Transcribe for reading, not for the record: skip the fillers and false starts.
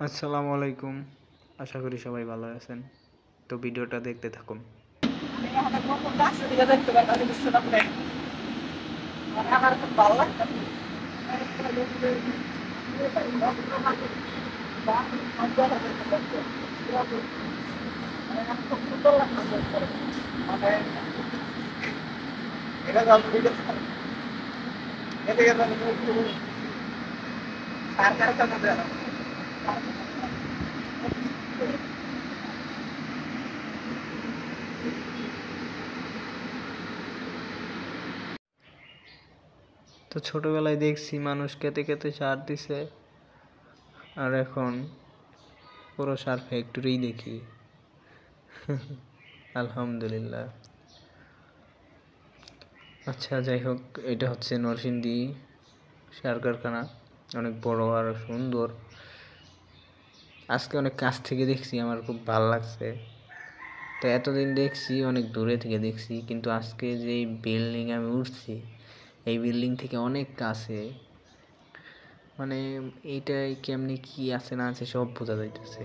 আসসালামু আলাইকুম। আশা করি সবাই ভালো আছেন। তো ভিডিওটা দেখতে থাকুন। আমার খুব ভালো লাগতো। খুব সুন্দর লাগতো। মানে এটা ভিডিও এদিকে সরকারের মধ্যে তো ছোটবেলায় দেখছি মানুষ খেতে খেতে সার দিছে, আর এখন পুরো সার ফ্যাক্টরিই দেখি। আলহামদুলিল্লাহ। আচ্ছা, যাই হোক, এটা হচ্ছে নরসিংদী সার কারখানা। অনেক বড় আর সুন্দর। আজকে অনেক কাছ থেকে দেখছি, আমার খুব ভালো লাগছে। তো এতদিন দেখছি অনেক দূরে থেকে দেখছি, কিন্তু আজকে যে বিল্ডিং আমি উঠছি, এই বিল্ডিং থেকে অনেক কাছে। মানে এইটাই কেমনি কি আছে না আছে সব বোঝা যাইতেছে।